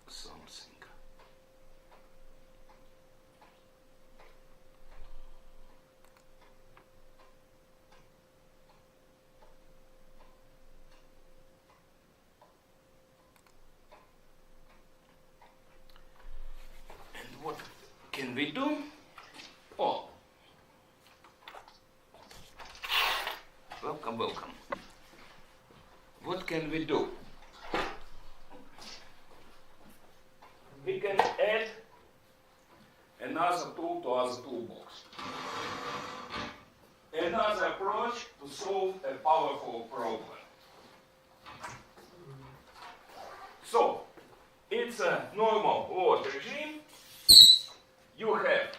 something. And what can we do? Oh, welcome, welcome. What can we do? We can add another tool to our toolbox. Another approach to solve a powerful problem. So, it's a normal load regime. You have,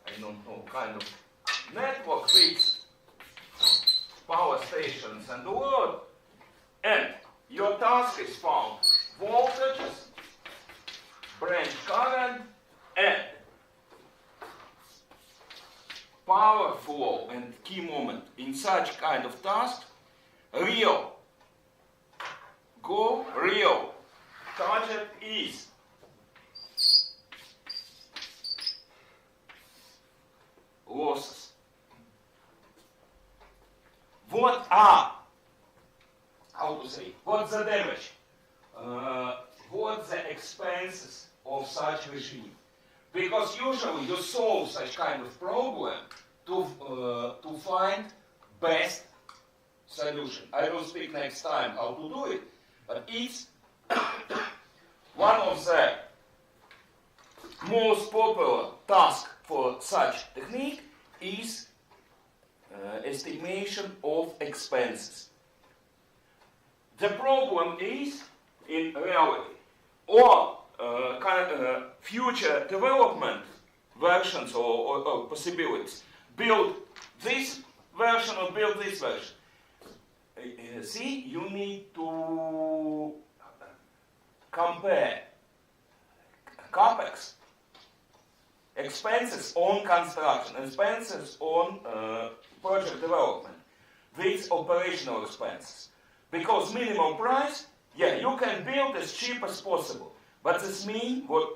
I don't know, kind of network with power stations and load, and your task is found voltages, branch current, and power flow. And key moment in such kind of task, real goal, real target is losses. What are, how to say, what's the damage? What's the expenses of such regime? Because usually you solve such kind of problem to find best solution. I will speak next time how to do it, but it's one of the most popular tasks for such technique is estimation of expenses. The problem is, in reality, or future development versions or possibilities, build this version or build this version. See, you need to compare CAPEX, expenses on construction, expenses on project development, with operational expenses. Because minimum price, yeah, you can build as cheap as possible, but this means what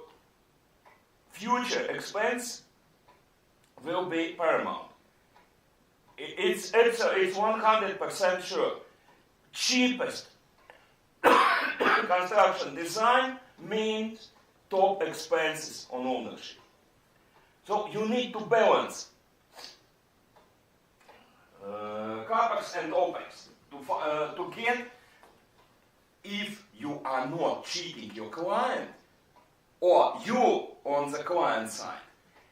future expense will be paramount. It's 100% sure. Cheapest construction design means top expenses on ownership. So you need to balance CAPEX and OPEX to get, if you are not cheating your client, or you on the client side,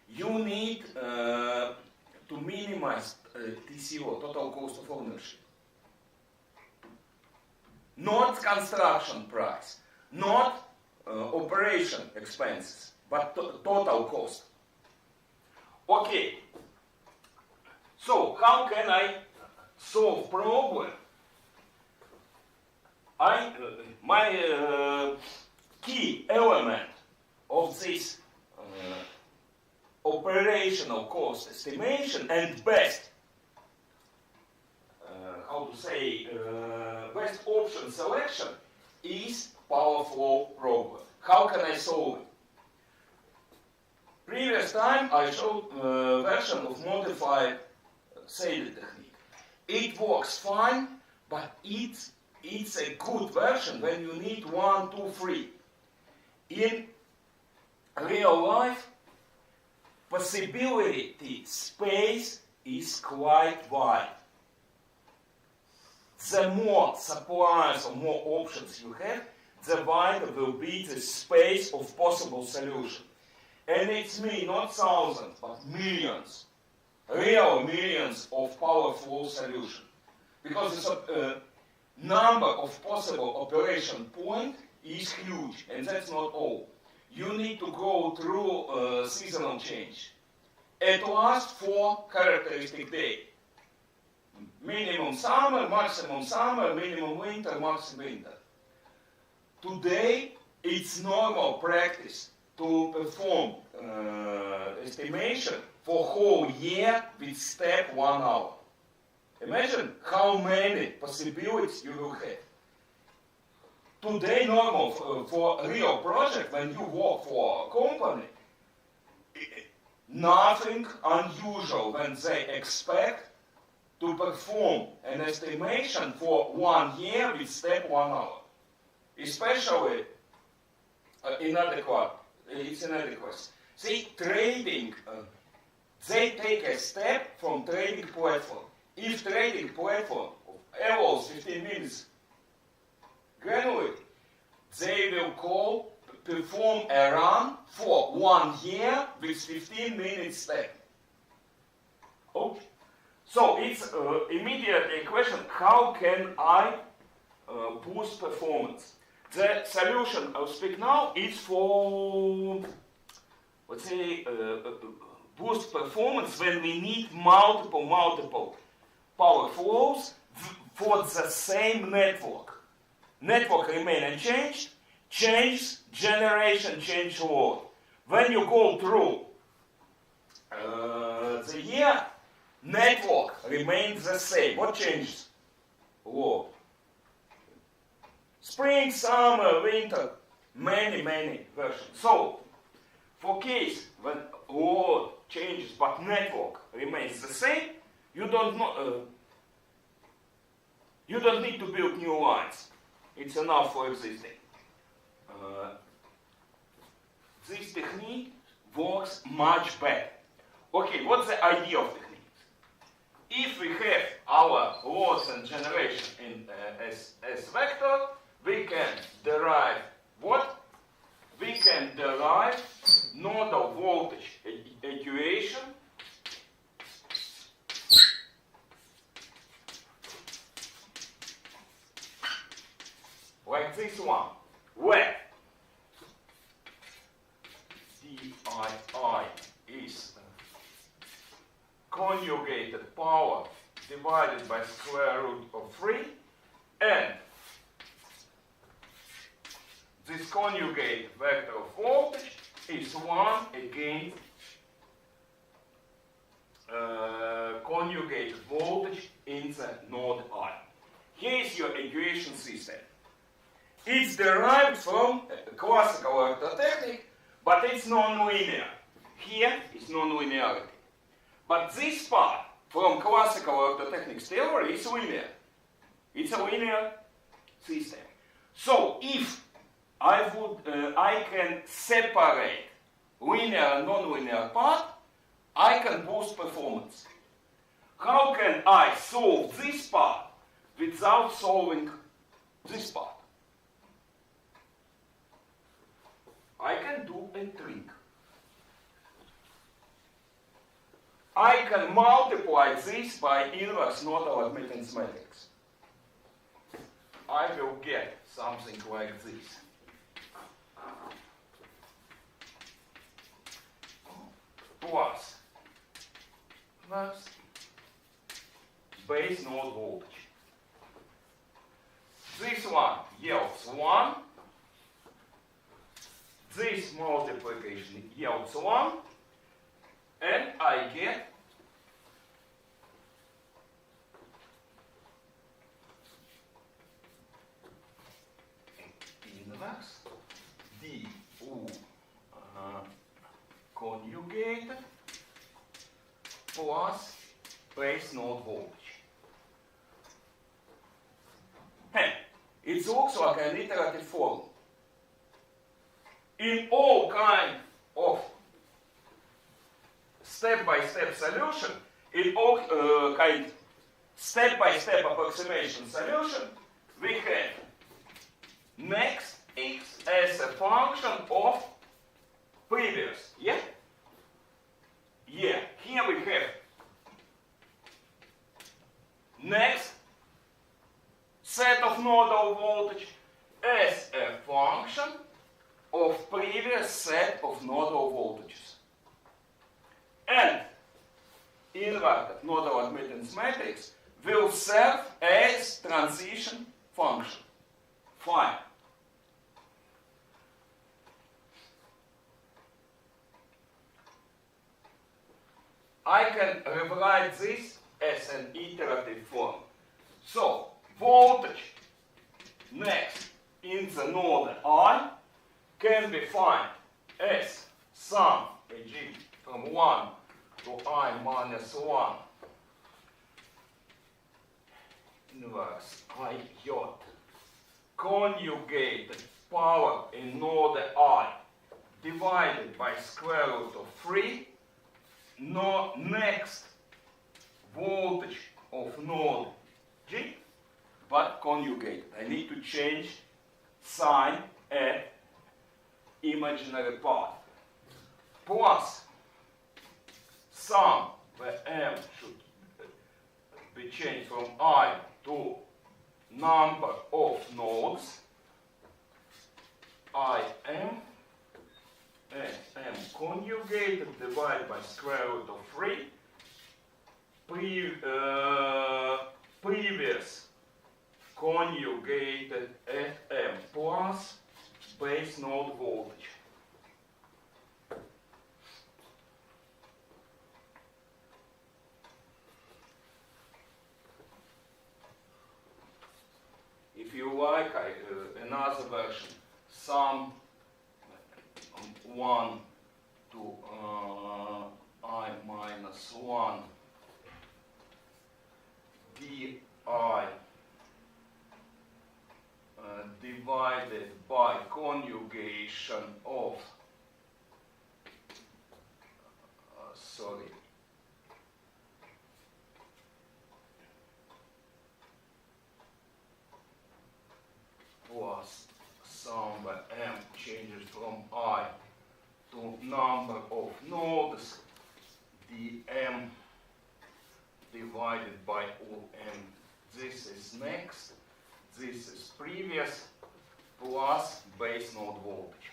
you need to minimize TCO, total cost of ownership. Not construction price, not operation expenses, but total cost. Okay, so how can I solve problem? My key element of this operational cost estimation and best, best option selection is power flow problem. How can I solve it? Previous time I showed a version of modified Seidel technique. It works fine, but it's a good version when you need 1, 2, 3. In real life, possibility space is quite wide. The more suppliers or more options you have, the wider will be the space of possible solution. And it's not thousands, but millions, real millions of power flow solutions. Because the number of possible operation points is huge, and that's not all. You need to go through seasonal change. At last, 4 characteristic days. Minimum summer, minimum winter, maximum winter. Today, it's normal practice to perform estimation for whole year with step 1 hour. Imagine how many possibilities you will have. today normal for a real project, when you work for a company, nothing unusual when they expect to perform an estimation for 1 year with step 1 hour. Especially it's inadequate. See, trading, they take a step from trading platform. If trading platform evolves 15 minutes gradually, they will perform a run for 1 year with 15 minutes step. Okay. So it's immediately a question, how can I boost performance? The solution I'll speak now is for, let's say, boost performance when we need multiple power flows for the same network. Network remain unchanged, change generation, change load. When you go through the year, network remains the same. What changes? Load. Spring, summer, winter, many versions. So, for case when load changes but network remains the same, you don't need to build new lines. It's enough for existing. This technique works much better. Okay, what's the idea of technique? If we have our loads and generation in as vector, we can derive what? We can derive nodal voltage equation like this one, where dii is conjugated power divided by square root of 3, and this conjugate vector of voltage is 1 against conjugated voltage in the node I. Here is your equation system. It's derived from classical electrotechnique, but it's non-linear. Here is non-linearity. But this part from classical electrotechnics theory is linear. It's a linear system. So if I can separate linear and non-linear part, I can boost performance. How can I solve this part without solving this part? I can do a trick. I can multiply this by inverse nodal admittance matrix. I will get something like this. Plus base node voltage. This one yields 1. This multiplication yields 1. And I get inverse du conjugated plus base node voltage. It looks like an iterative form. In all kind of step-by-step solution, in all kind step-by-step approximation solution, we have next x as a function of previous. Yeah? Yeah. Here we have next set of nodal voltage as a function of previous set of nodal voltages. And inverted nodal admittance matrix will serve as transition function. Fine. I can rewrite this as an iterative form. So, voltage next in the node I can be found as sum ag from 1 to I minus 1 inverse I j conjugated power in node I divided by square root of 3 next voltage of node G, but conjugated. I need to change sign at imaginary part. Plus sum where M should be changed from I to number of nodes IM and M conjugated divided by square root of 3 previous conjugated at M plus base node voltage. If you like, another version, sum 1 to I minus 1 di divided by conjugation of plus sum where M changes from I to number of nodes dm divided by OM. This is next, this is previous, plus base node voltage.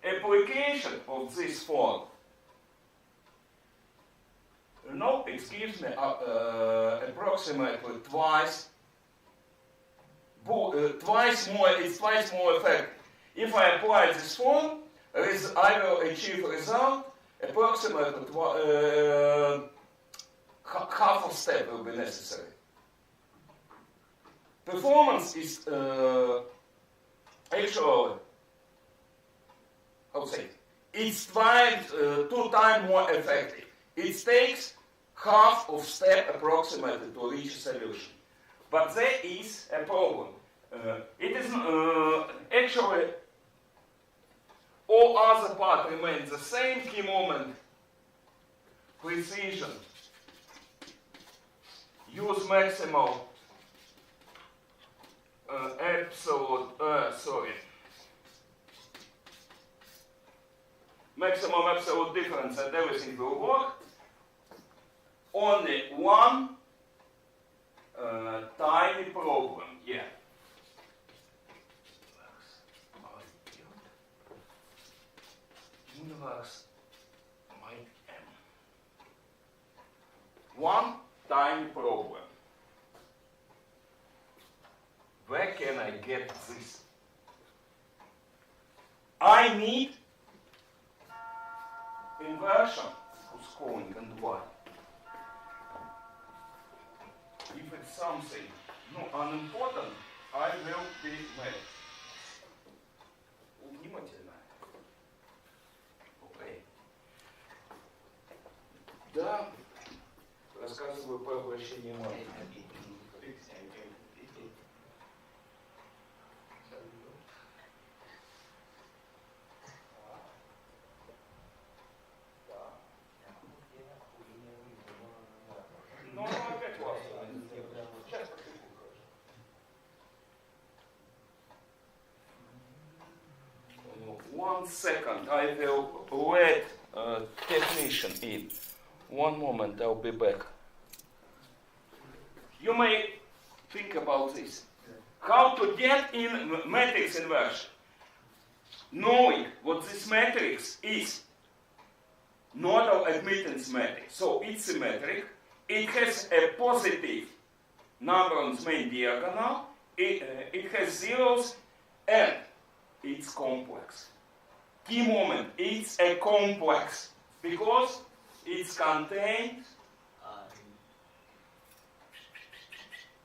Application of this form, it gives me approximately twice more effective. If I apply this form, I will achieve a result approximately half a step will be necessary. Performance is actually, how to say, it's 2 times more effective. It takes half of step approximately to reach a solution. But there is a problem. It is actually all other part remains the same. Key moment, precision, use maximal maximum absolute difference and everything will work. Only one tiny problem here. Inverse my M. One tiny problem. Where can I get this? I need inversion who's calling and why. If it's something unimportant, I will be mad. Внимательно. Окей. Да, рассказываю по обращению мамы. One second, I will let technician in. One moment, I'll be back. You may think about this. How to get in matrix inversion? Knowing what this matrix is, nodal admittance matrix. So it's symmetric. It has a positive number on its main diagonal. It has zeros and it's complex. Key moment, it's a complex because it's contained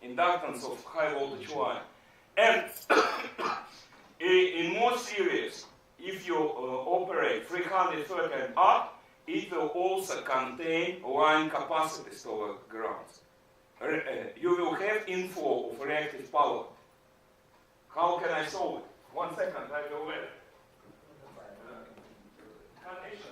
inductance of high voltage line. And in more series, if you operate 330 and up, it will also contain line capacities toward grounds. You will have inflow of reactive power. How can I solve it? 1 second, I will wait. Connection.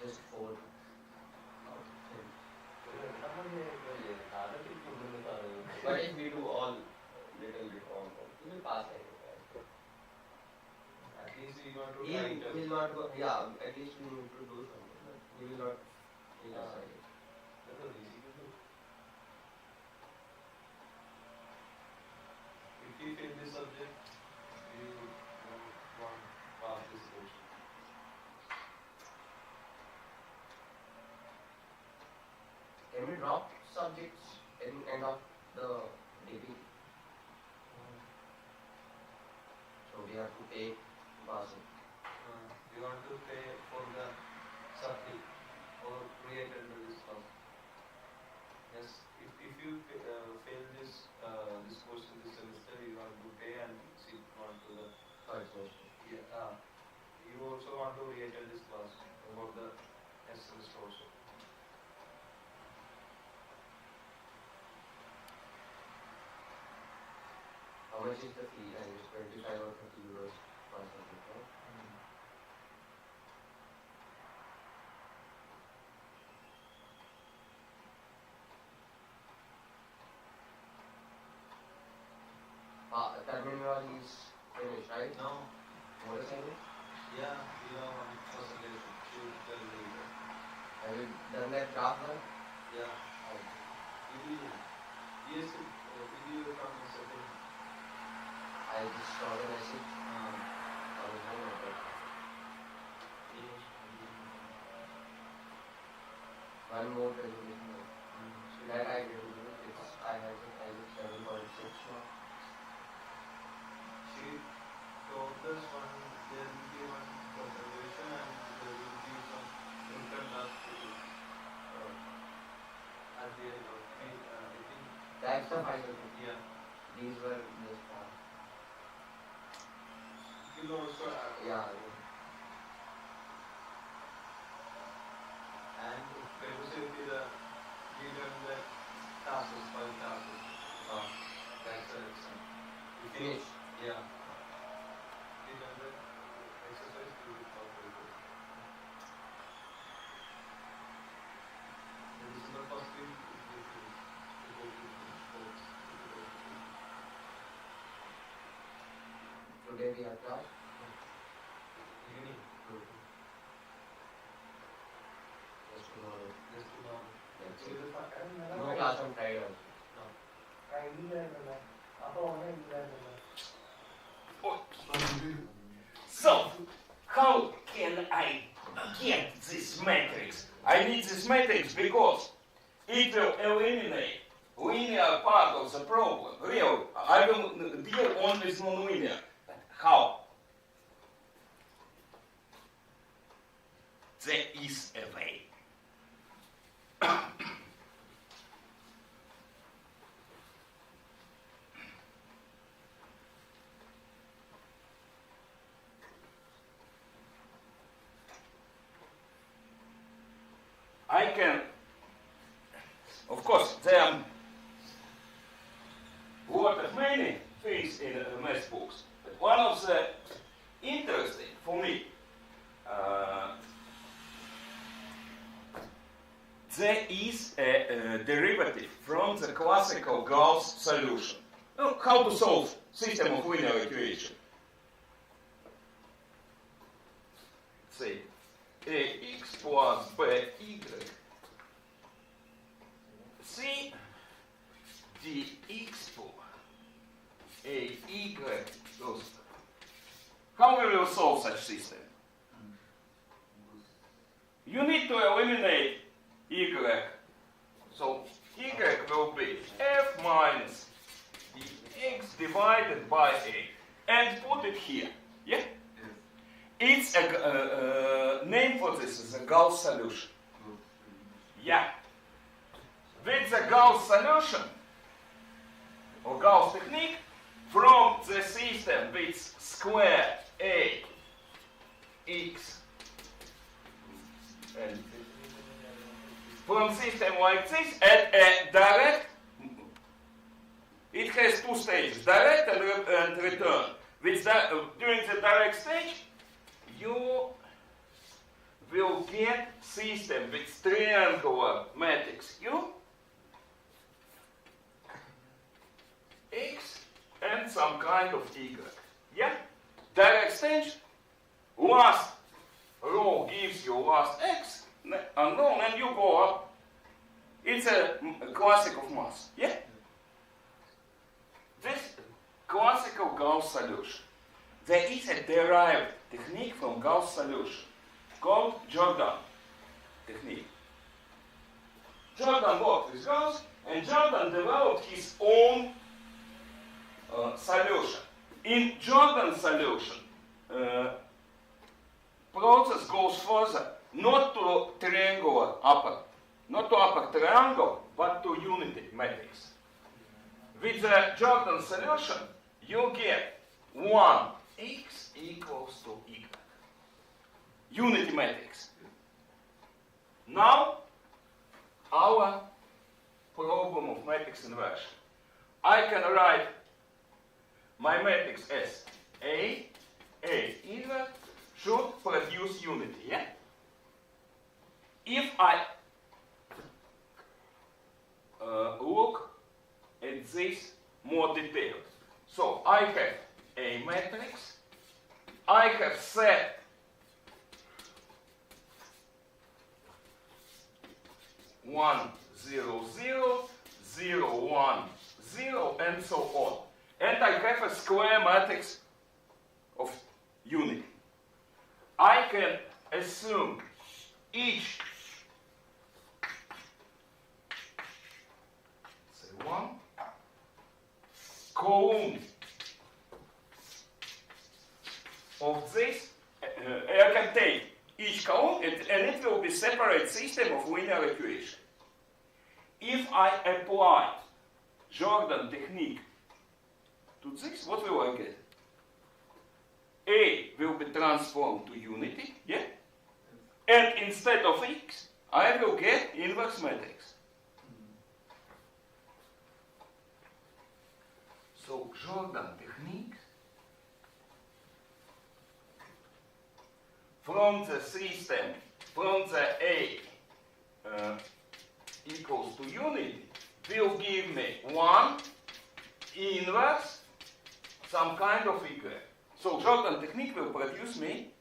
Just 4. But if we do all little bit on, we will pass it. At least we want to He try it. will not go, yeah, at least we need to do something. But he will not decide it. That was easy to do. If we fail this subject, we won't pass this course. Can we drop subjects in end of the degree? So we have to pay passing. We want to pay for the supply or create under this course. Yes, if you fail this this course in this semester, you want to pay and sit on to the Third semester. yeah. You also want to re-attend this class about the next semester also. How much is the fee? And it's 25 or 30 euros per subject, right? Terminology is finished, right? Now, What is it? yeah, we have one percentage to tell later. Have you done that graph now? Yeah. Yes, video from the second. I just saw the message. I was home at that. One more presentation. That I did. I had it as a 7.6 now. She told us one, there will be one conservation and there will be some internet at the end of it. I think, That's the final thing. yeah. These were just part. You will also add. Yeah. And previously we done the tasks, 5 tasks. That's the exam. We Finish. Yeah. We done the exercise to the calculator. This is the first week. Today we have class. Evening. Just tomorrow. Just tomorrow. That's So it. the No class on Friday also. So, how can I get this matrix? I need this matrix because it will eliminate linear part of the problem. Really, I will deal only with non-linear. How? There is a way. I can in math books. But one of the interesting for me, there is a derivative from the classical Gauss solution. How to solve system of linear equation. Say ax plus by c dx plus ay. How we will solve such system? You need to eliminate y. So y will be f minus dx divided by a, and put it here. Yeah. It's a name for this is a Gauss solution. Yeah. With the Gauss solution or Gauss technique, from the system with square a x and from system like this at a direct, it has two stages, direct and return. With that, during the direct stage, you will get system with triangular matrix U, X, and some kind of Y. Yeah? Direct stage, last row gives you last X, unknown, and you go up. It's a classic of math. Yeah? This classical Gauss solution. There is a derived technique from Gauss solution called Jordan technique. Jordan worked with Gauss, and Jordan developed his own solution. In Jordan solution, process goes further, not to triangular upper, not to upper triangle, but to unity matrix. With the Jordan solution, you get 1x equals to y. Unity matrix. Now, our problem of matrix inversion. I can write my matrix as A inverse should produce unity, yeah? If I look at this more detailed. So I have a matrix, I have set one, zero, zero, 0, 1, 0, and so on. And I have a square matrix of unity. I can assume each, say 1, column of this, I can take each column and it will be separate system of linear equation. If I apply Jordan technique to this, what will I get? A will be transformed to unity, yeah? And instead of x, I will get inverse matrix. So Jordan technique from the system, from the A equals to unity, will give me 1 inverse some kind of y. So Jordan technique will produce me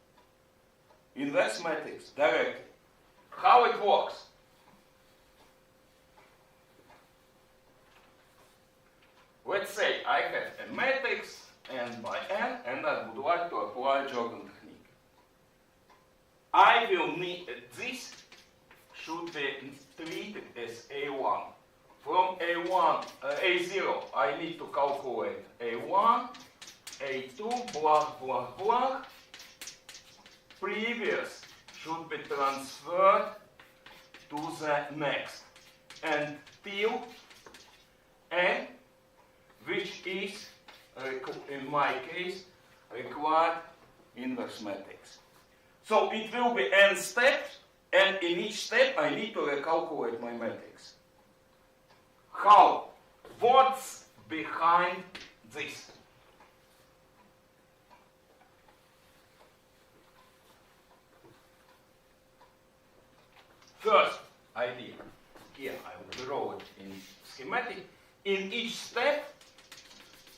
inverse matrix directly. How it works? Let's say I have a matrix n by n and I would like to apply Jordan technique. I will need, this should be treated as A1. From A1, A0, I need to calculate A1, A2, blah, blah, blah. Previous should be transferred to the next until n, which is, in my case, required inverse matrix. So it will be n steps, and in each step I need to recalculate my matrix. How? What's behind this? First idea. Here I will draw it in schematic. In each step,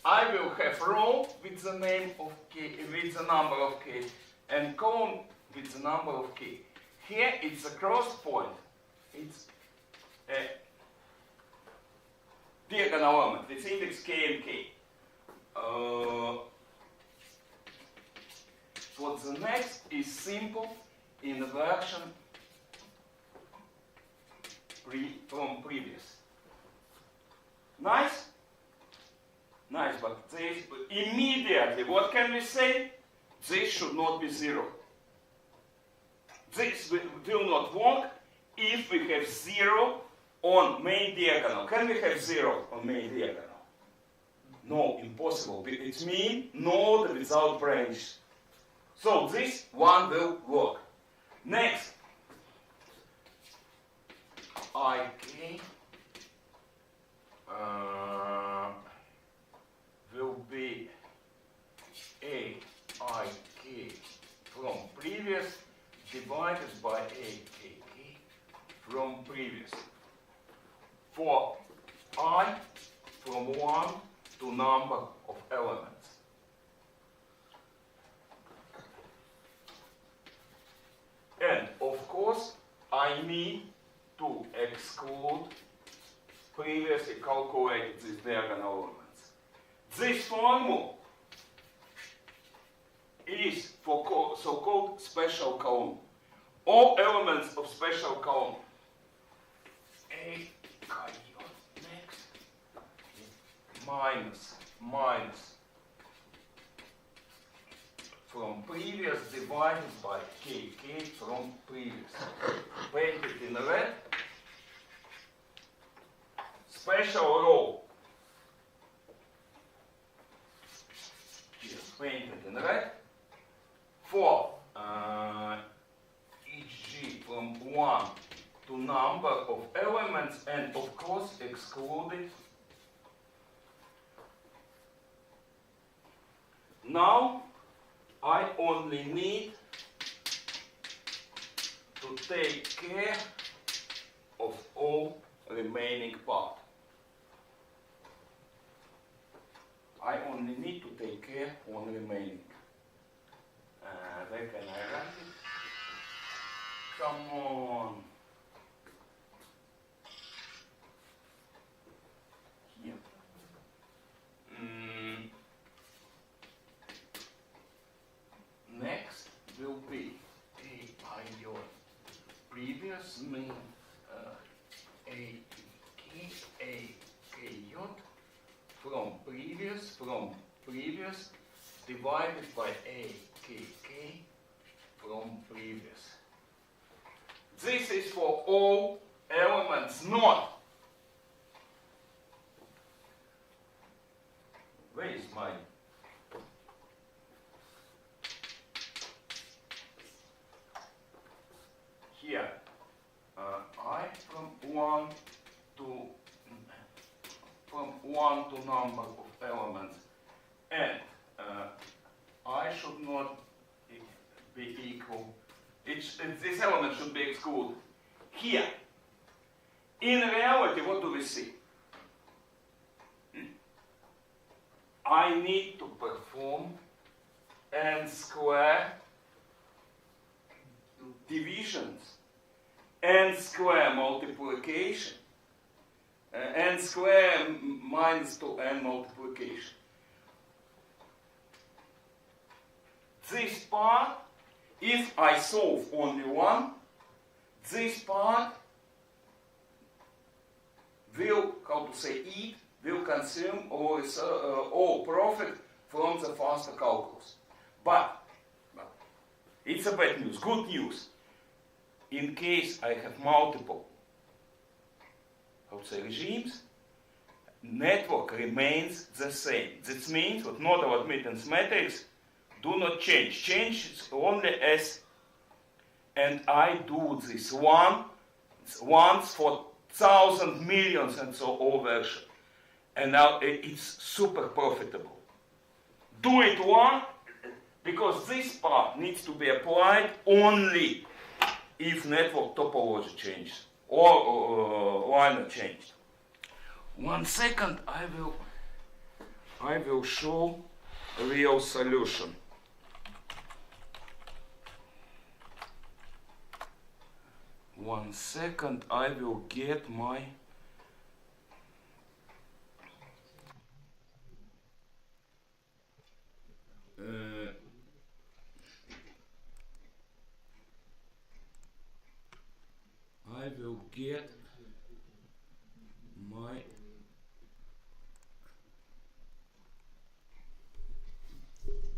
I will have row with the name of key, with the number of key, and column with the number of key. Here it's a cross point. It's a diagonal element with index k and k. What the next is simple inversion from previous. Nice? Nice, but this immediately, what can we say? This should not be 0. This will not work if we have 0 on main diagonal. Can we have 0 on main diagonal? No, impossible. It means node without branch. So this one will work. Next, ik will be aik from previous divided by akk from previous. For I from 1 to number of elements. And of course, I need to exclude previously calculated these diagonal elements. This formula is for so-called special column. All elements of special column. Next. Minus from previous divided by kk from previous. Painted in red. Special row. Here, painted in red. For each from 1 to number of elements, and of course excluded. Now I only need to take care of all remaining part. I only need to take care on remaining. Where can I write it? Come on. Here. Next will be AIO. Previous mean AKJ from previous divided by AKK from previous. This is for all elements not. Where is my here? I from 1 to number of elements, and I should not be equal. This element should be excluded. Here, in reality, what do we see? I need to perform n square divisions, n square multiplication, n square minus 2n multiplication. This part, if I solve only one, this part will, will consume all profit from the faster calculus. But it's a bad news. Good news. In case I have multiple, regimes, network remains the same. This means that nodal admittance metrics do not change. Changes only as, and I do this once for 1,000 millions and so over, and now it's super profitable. Do it once, because this part needs to be applied only if network topology changes or liner changed. 1 second, I will show a real solution. One second, I will get my I will get my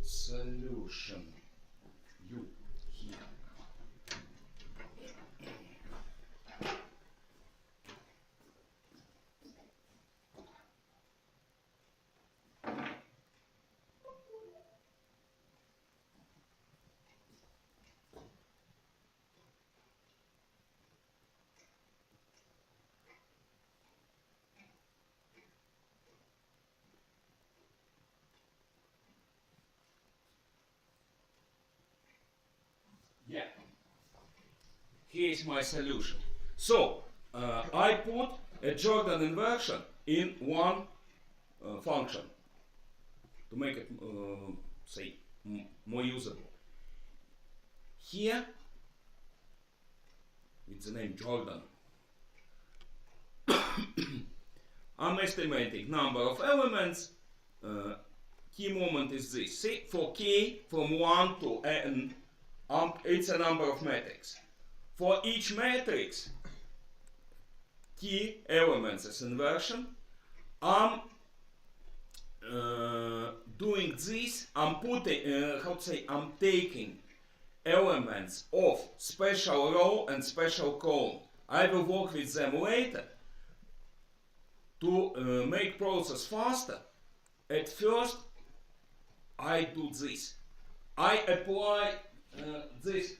solution. You here. Yeah, here is my solution. So I put a Jordan inversion in one function to make it say more usable. Here with the name Jordan I'm estimating number of elements. Key moment is this. See, for k from 1 to n, it's a number of matrix. For each matrix, key elements as inversion. I'm doing this. I'm putting, I'm taking elements of special row and special column. I will work with them later to make process faster. At first, I do this. I apply this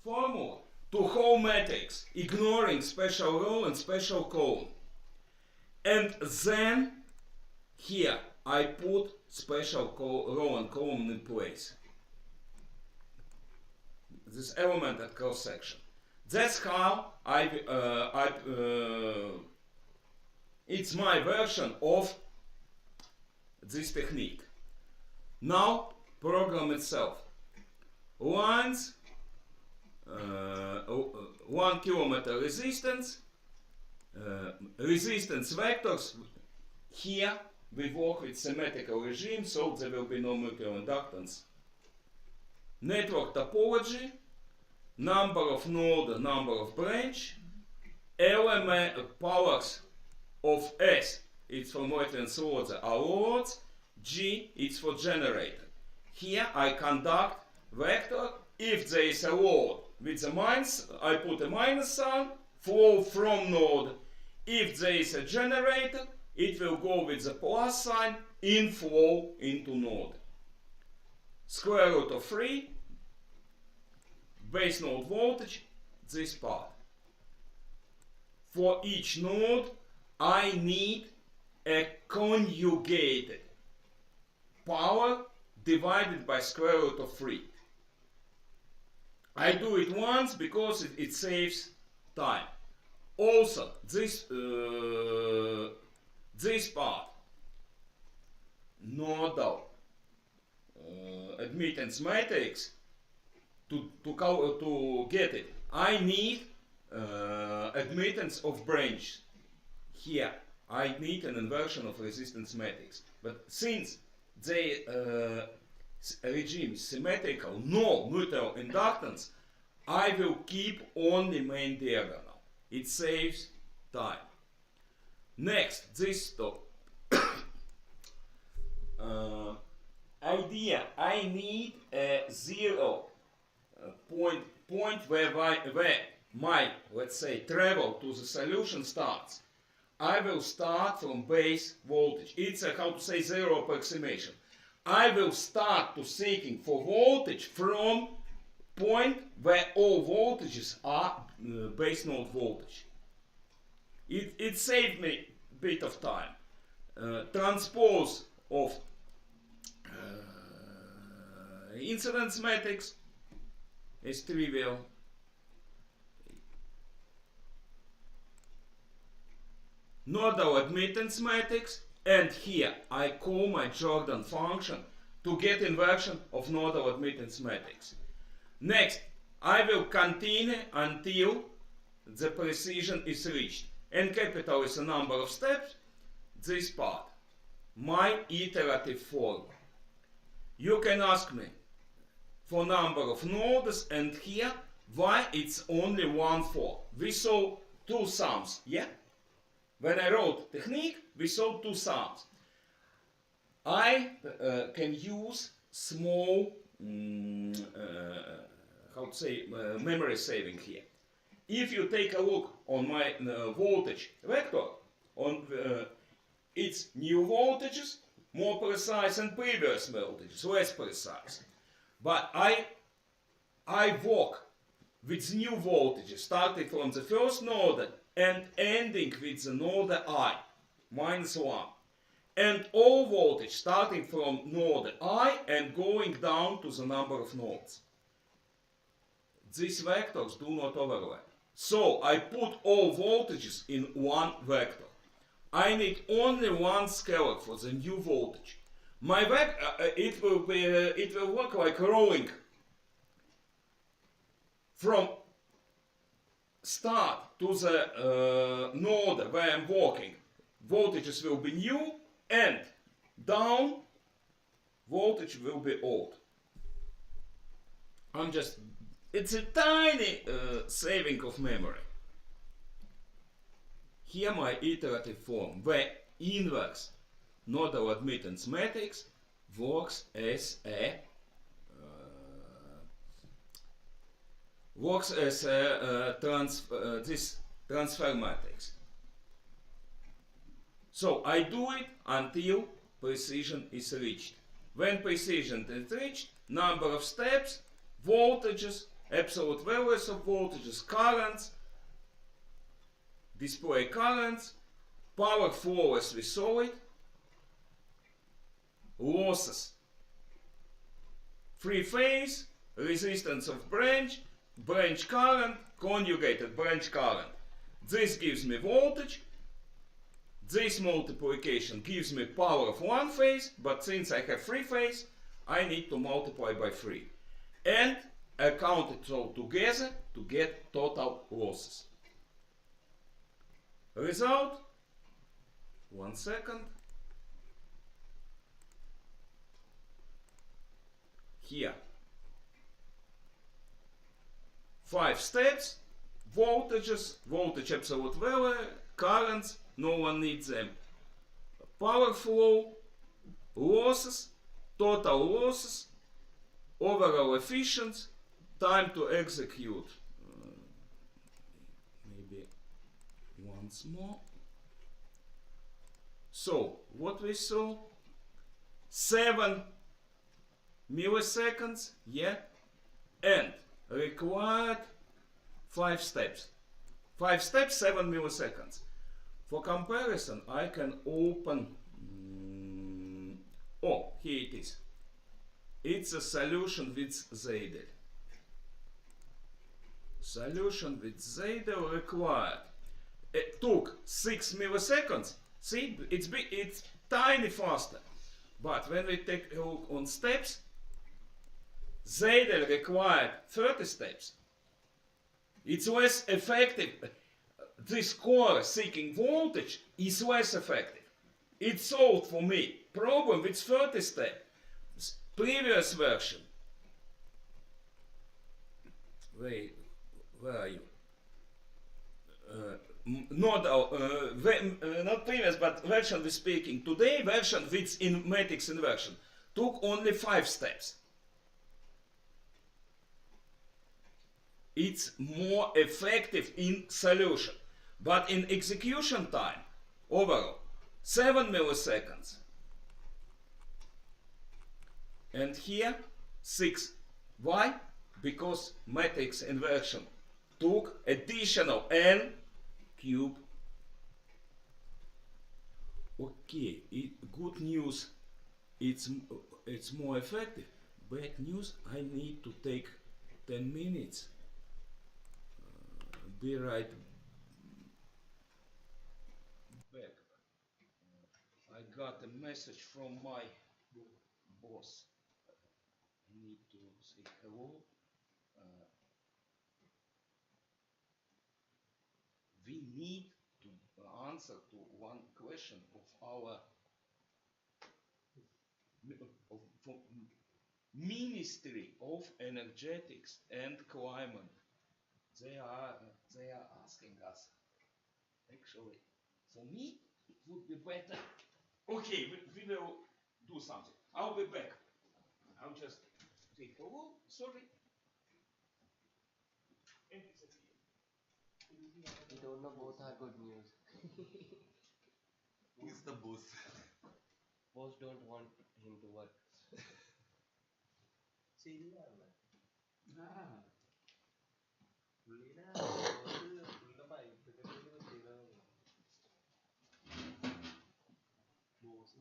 formula to whole matrix, ignoring special row and special column. And then here I put special row and column in place. This element at cross section. That's how it's my version of this technique. Now program itself. Lines, 1 kilometer resistance, resistance vectors. Here we work with symmetrical regime, so there will be no mutual inductance. Network topology, number of node, number of branch, element powers of S, it's for Moitlan Swordzer, are loads, G, it's for generator. Here I conduct vector. If there is a load with the minus, I put a minus sign, flow from node. If there is a generator, it will go with the plus sign, inflow into node. Square root of 3, base node voltage, this part. For each node, I need a conjugated power divided by square root of 3. I do it once because it saves time. Also, this part, nodal admittance matrix, to get it, I need admittance of branch. Here, I need an inversion of resistance matrix. But since the regime is symmetrical, no mutual inductance, I will keep only main diagonal. It saves time. Next, this stop. Idea, I need a 0 point where my, let's say, travel to the solution starts. I will start from base voltage. It's a, how to say, zero approximation. I will start to seeking for voltage from point where all voltages are base node voltage. It saved me a bit of time. Transpose of incidence matrix is trivial. nodal admittance matrix, and here I call my Jordan function to get inversion of nodal admittance matrix. Next, I will continue until the precision is reached. N capital is a number of steps. This part, my iterative form. You can ask me for number of nodes, and here why it's only 1 4. We saw two sums, yeah? When I wrote technique, we saw two sums. I can use small, memory saving here. If you take a look on my voltage vector, on its new voltages, more precise, and previous voltages, less precise. But I work with new voltages, starting from the first node and ending with the node I, -1. And all voltage starting from node I and going down to the number of nodes. These vectors do not overlap. So I put all voltages in one vector. I need only one scalar for the new voltage. My it will work like rolling from start to the node where I'm working. Voltages will be new, and down voltage will be old. It's a tiny saving of memory. Here my iterative form, where inverse nodal admittance matrix works as a this transfer matrix. So I do it until precision is reached. When precision is reached, number of steps, voltages, absolute values of voltages, currents, display currents, power flow as we saw it, losses, free phase, resistance of branch, branch current, conjugated branch current. This gives me voltage. This multiplication gives me power of one phase, but since I have three phase, I need to multiply by 3. And I count it all together to get total losses. Result, 1 second. Here, 5 steps, voltages, voltage absolute value, currents, no one needs them. Power flow, losses, total losses, overall efficiency, time to execute. Maybe once more. So, what we saw? 7 milliseconds, yeah, and required 5 steps. 5 steps, 7 milliseconds. For comparison, I can open, here it is. It's a solution with Zeidel. Solution with Zeidel required. It took 6 milliseconds. See, it's tiny faster. But when we take a look on steps, Zeidel required 30 steps. It's less effective. This core seeking voltage is less effective. It solved for me problem with 30 steps. Previous version. Wait, where are you? Not previous, but version with speaking. Today version with matrix inversion took only 5 steps. It's more effective in solution, but in execution time, overall, 7 milliseconds. And here, 6. Why? Because matrix inversion took additional n cube. Okay, good news, it's more effective. Bad news, I need to take 10 minutes. Be right back. I got a message from my boss. I need to say hello. Uh, we need to answer to one question of our of Ministry of Energetics and Climate. They are asking us. Actually, for me, it would be better. Okay, we will do something. I'll be back. I'll just say hello. Sorry. And disappear. We don't know both are good news. Who is the boss? Both don't want him to work. ശരിയാണ് പുള്ളിയുടെ പുള്ളിയുടെ പൈപ്പൊക്കെ boss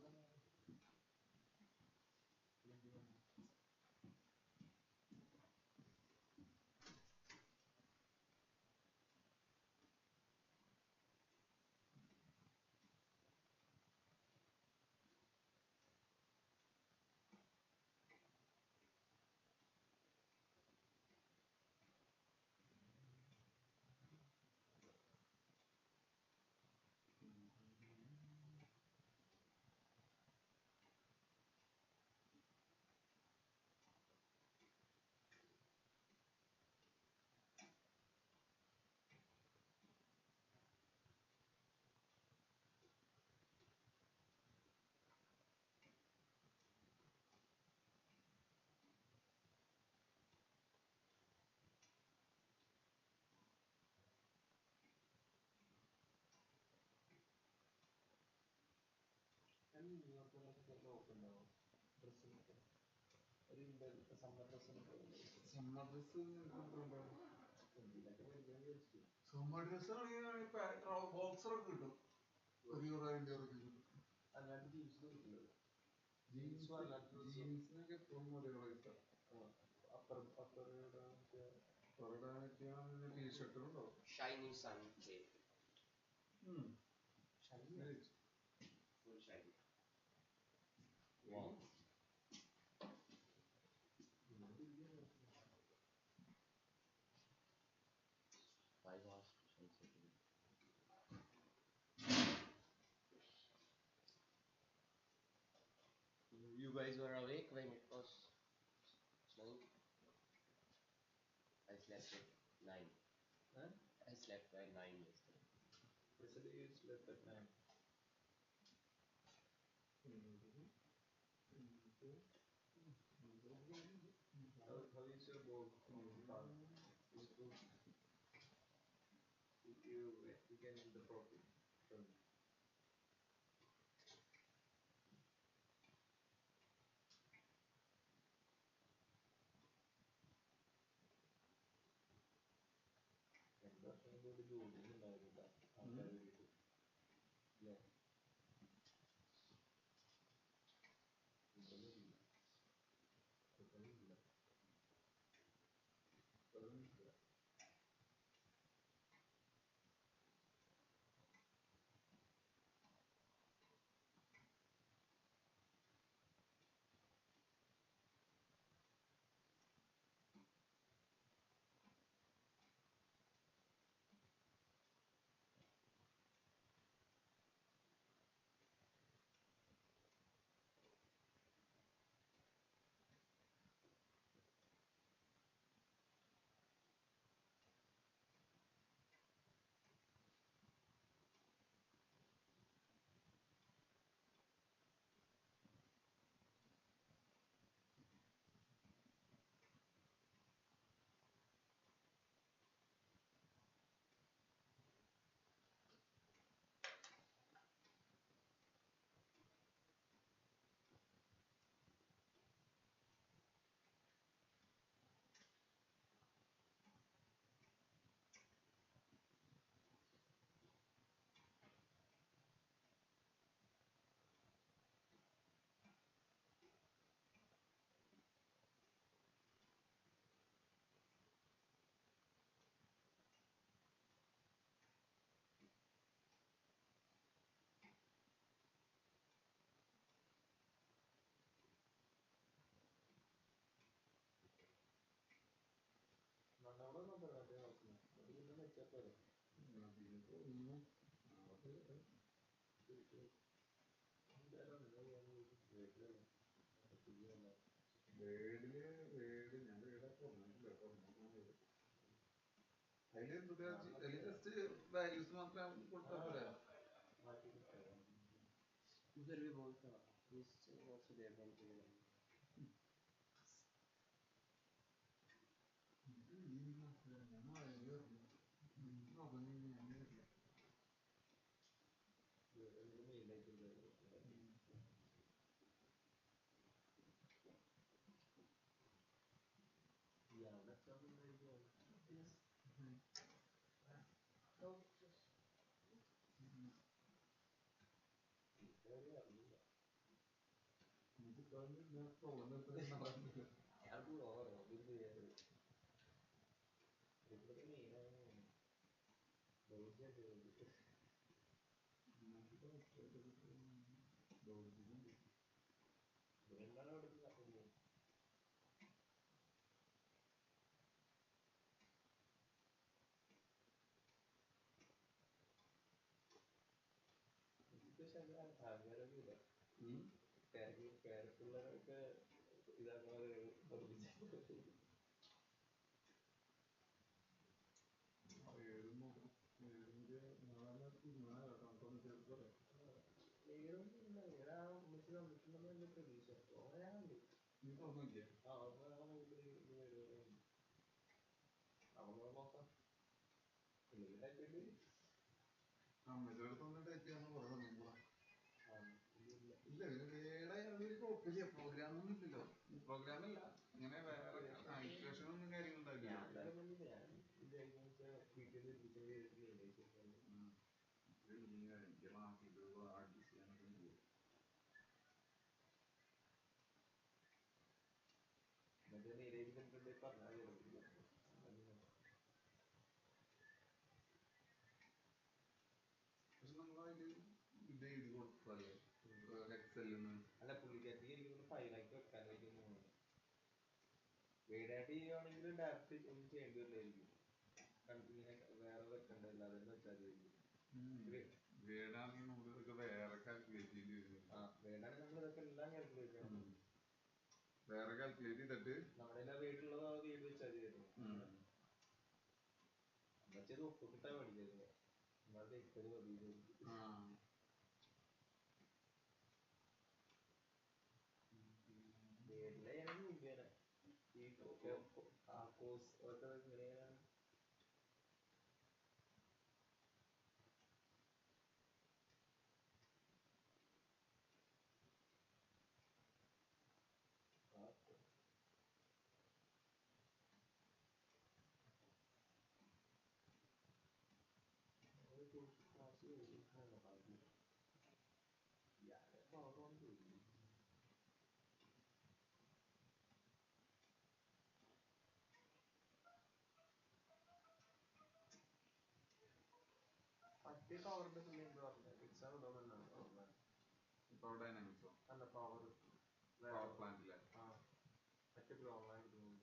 നോക്കുന്നുണ്ടാവും ഡ്രസ്സിനൊക്കെ ഒരു summer ഡ്രസ്സിനൊക്കെ summer dress എന്തിനൊക്കെ മേടിക്കാൻ വിചാരിച്ചു summer dress ആണെങ്കിൽ ബോക്സറൊക്കെ കിട്ടും അല്ലാണ്ട് ജീൻസ് കിട്ടില്ലല്ലോ ജീൻസിനൊക്കെ എപ്പോഴും ഒരേ പൈസ അപ്പറിടാൻ പറ്റിയ ടീഷർട്ടുകളുണ്ടാവും Shiny sun tape. Shiny Full shiny. Wow. 5 hours to sunset. You guys were awake when it was snowing? I slept at 9. Huh? I slept by 9 yesterday. Yesterday you slept at 9. How is your boat? Is good. You can eat the protein. ഒരു ജോലി ഉണ്ടാവില്ല ആൾക്കാർ വേണ്ടിയിട്ട് അല്ലേ ഇതൊന്നുമില്ല ഇതൊന്നുമില്ല അതൊന്നുമില്ല അതില് ജസ്റ്റ് വാല്യൂസ് മാത്രം കൊടുത്താൽ പോരെ? उधर भी बहुत था इस वर्ष देखने के लिए Yeah, that's something very good. Yes. So, यार पूरा और बिल भी है रिपोर्ट नहीं है बहुत से എന്താണ് അവിടെ നടക്കുന്നത് ഇപ്പൊ ശങ്കര അങ്ങനൊന്നുമില്ല പിള്ളേരൊക്കെ ഇതാക്കുന്നത് ഉമ്മച്ചി തന്നിട്ടുണ്ടെന്ന് എന്റെ പ്രതീക്ഷ ഓരാണ്ട് നമ്മള് നോക്കാം ഇല്ല കുഴപ്പമില്ല. പ്രോഗ്രാമൊന്നും ഇല്ലല്ലോ. പ്രോഗ്രാമല്ല ഇങ്ങനെ വേറെ ആക്ടിവേഷനൊന്നും കാര്യങ്ങളുണ്ടാവില്ല. മറ്റേ നീരേജ് പറഞ്ഞാൽ പക്ഷെ നമ്മളതില് ഇത് എഴുതി കൊടുത്തല്ലേ എക്സെല്ലിന്ന്. അല്ല പുള്ളിക്കാരത്തേക്ക് എനിക്കൊന്ന് ഫയലാക്കി വെക്കാനായിട്ട് വീടായിട്ട് ചെയ്യുവാണെങ്കിൽ ഡയറക്റ്റ് ഒന്നും ചെയ്യേണ്ടി വരില്ലായിരിക്കും. ഇങ്ങനെ വേറെ വെക്കണ്ടല്ല അതെന്ന് വെച്ചാൽ വീടാണെങ്കിൽ നമുക്ക് ഇതൊക്കെ വേറെ കാൽക്കുലേറ്റ് ചെയ്ത് വരും. വീടാണെങ്കിൽ നമ്മൾ ഇതൊക്കെ എല്ലാം കാൽക്കുലേറ്റ് ചെയ്യണം. വേറെ കാൽക്കുലേറ്റ് ചെയ്തിട്ട് നമ്മളെല്ലാം വീട്ടിലുള്ളത് ആ വീട് വെച്ചാൽ മതിയായിരുന്നു. എന്നുവെച്ചത് ഒപ്പിട്ടാ മേടിക്കായിരുന്നു. എന്നാലും എക്സല് മതി. വീട്ടിലെയാണെങ്കിൽ മുഖ്യന ഈ ആ കോഴ്സ് ഒക്കെ ഇങ്ങനെയാണ്. മറ്റേ പവറിന്റെ പിന്നെ എന്താ പറഞ്ഞത്? എക്സാം ഇതാണെന്നാണ് പവർ ഡൈനാമിക്സോ? അല്ല പവർ പ്ലാന്റിലെ മറ്റേ പ്രോഗ്രാം ചെന്നാലുണ്ട്.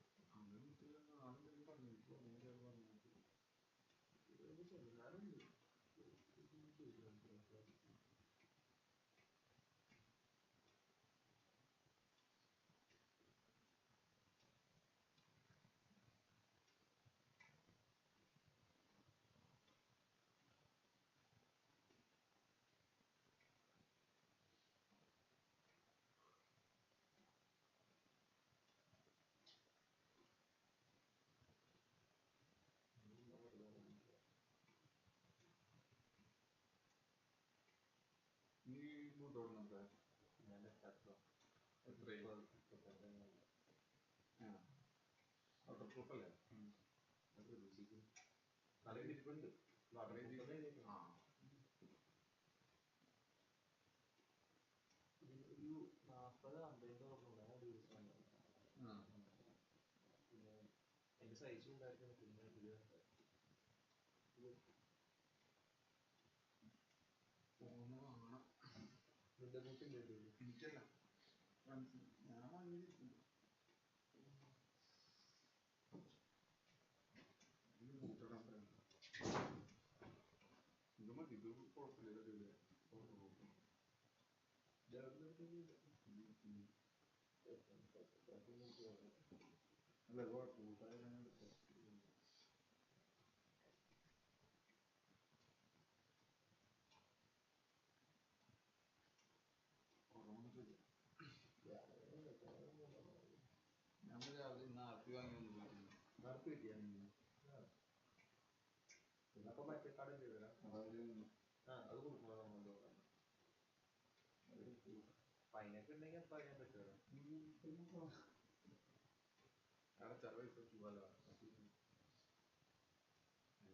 നീ തുടങ്ങുന്നത് ഞാൻ എത്താത്തോ എത്രയും ഔട്ടർ പ്രൂഫ് അല്ലേ? പ്രതീക്ഷിക്കും. നല്ല ഇരിപ്പുണ്ട്. ഒരു 40-50 ഓർമ്മ ദിവസമാണ്. പിന്നെ എന്റെ സൈസും ഉണ്ടായിരുന്നു. പിന്നെ നിന്റെ ബുക്കില്ലേ? എനിക്കല്ല, ഞാൻ വാങ്ങിയിരിക്കുന്നു. ബൂട്ടിടാൻ പറയാം. ഇത് കുഴപ്പമില്ല അല്ല കുഴപ്പമില്ല. നമ്മൾ രാവിലെ ഇന്ന് ആർത്തി വാങ്ങി വന്നു ആർത്തി കിട്ടിയാ അപ്പൊ മറ്റേ കട അത് കൊടുക്കണം. ഫൈനൊക്കെ ഉണ്ടെങ്കിൽ അപ്പൊ അറിയാൻ പറ്റുമോ? അടച്ചാൽ പൈസ കിട്ടുമല്ലോ.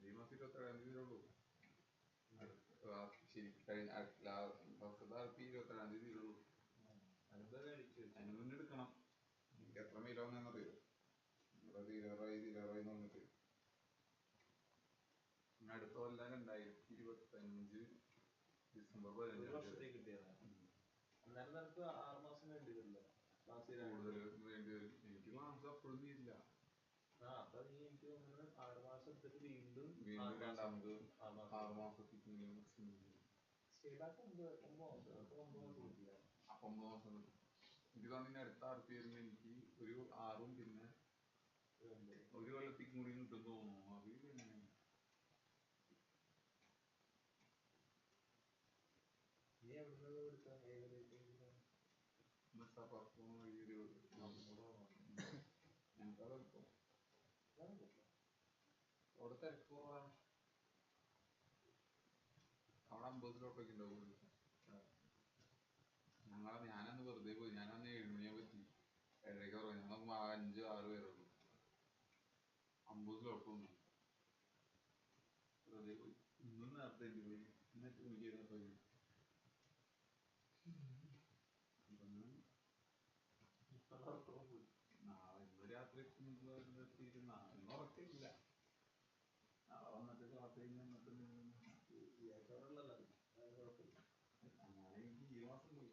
27 തീയതിയുള്ളൂ. തീയതിയുള്ളൂ. അതിന് മുന്നേ എടുക്കണം. എനിക്ക് എത്ര മെയിലാവുന്നറിയോ? തീരാറായി വന്നിട്ട് അടുത്ത കൊല്ലം 2025 ഡിസംബർ 15 കിട്ടിയതാണ്. അന്നേരം നമുക്ക് 6 മാസം വേണ്ടി വരില്ല. കൂടുതൽ വേണ്ടി വരും. എനിക്ക് മാസം അപ്പോഴും തീരില്ല. അപ്പൊ നീ എനിക്ക് തോന്നുന്നത് 6 മാസം എടുത്തിട്ട് വീണ്ടും രണ്ടാമത് 6 മാസത്തേക്ക് അപ്പൊ 9 മാസം ഇത് വന്നിട്ട് അടുത്ത ആർത്തി വരുമ്പോ എനിക്ക് ഒരു 6 പിന്നെ ഒരു കൊല്ലത്തേക്കും കൂടി കിട്ടും തോന്നുന്നു. അത് പിന്നെ അവിടെ തിരക്ക് കുറവാണ്. അവിടെ 50 രൂപയ്ക്ക് ഉണ്ടാവും. ഞാനന്ന് വെറുതെ പോയി. ഞാനന്ന് 7 മണിയാൻ പറ്റി. 7:30 പറഞ്ഞു. ഞങ്ങൾക്ക് 5-6 പേരുള്ളൂ. 50 സ്ലോട്ട് വന്നു. വെറുതെ പോയി. ഇന്നും നേരത്തെ പോയി. എന്നിട്ട് വിളിക്കുന്നപ്പോ നാളെ ഇന്ന് രാത്രി എത്തിയിരുന്ന ഇന്ന് ഉറക്കില്ല. നാളെ വന്നിട്ട് ക്ലാസ് കഴിഞ്ഞ് വന്നിട്ട് അങ്ങനെ എനിക്ക് ഈ മാസം പോയി.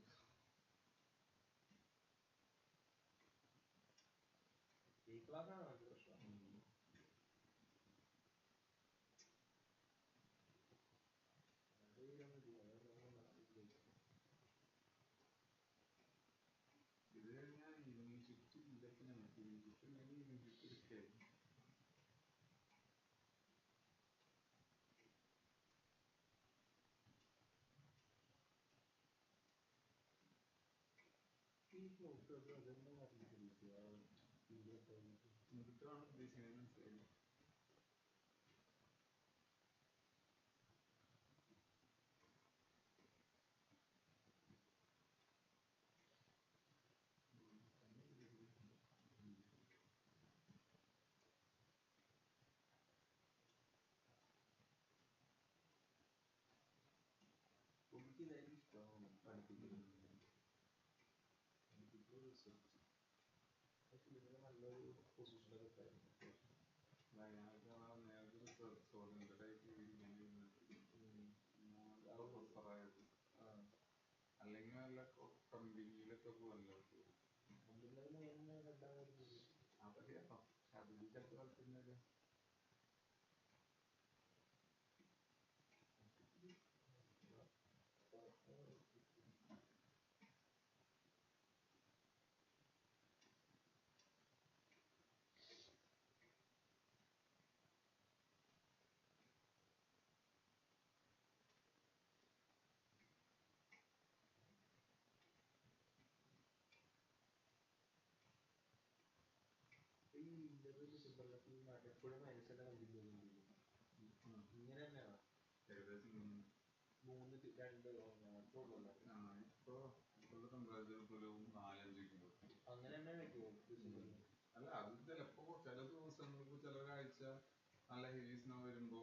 ഈ ക്ലാസ്സാണ് നമുക്ക് പ്രശ്നം. ഇത് കഴിഞ്ഞാൽ ഈവനിങ് ഷിഫ്റ്റ് ഇതൊക്കെ ഈവനിങ് ഷിഫ്റ്റ് ഉണ്ടെങ്കിൽ ഈവനിങ് ഷിഫ്റ്റ് എടുക്കായിരുന്നു. എന്നിട്ടാണ് ഉദ്ദേശിക്കുന്നത് മനസ്സിലായില്ല. എനിക്ക് ഇതായിരിക്കും ഇഷ്ടമാണ് പഠിപ്പിക്കുന്നത്. നല്ലൊരു പൊസിഷനൊക്കെ അല്ലെങ്കിൽ നല്ല കമ്പനിയിലൊക്കെ പോകല്ലോ. അതറിയാം. അതിൽ ചിലപ്പോൾ താല്പര്യം. ഈ ഇന്റർവ്യൂ എപ്പോഴും മനുഷ്യന്റെ കമ്പനി ഇങ്ങനെ തന്നെയാണ്. ഏകദേശം 4-5 അങ്ങനെ തന്നെ പറ്റുമോ? അല്ല അത് ചിലപ്പോ ചില ദിവസങ്ങൾക്ക് ചില ഒരാഴ്ച നല്ല ഹെവി സ്നോ വരുമ്പോ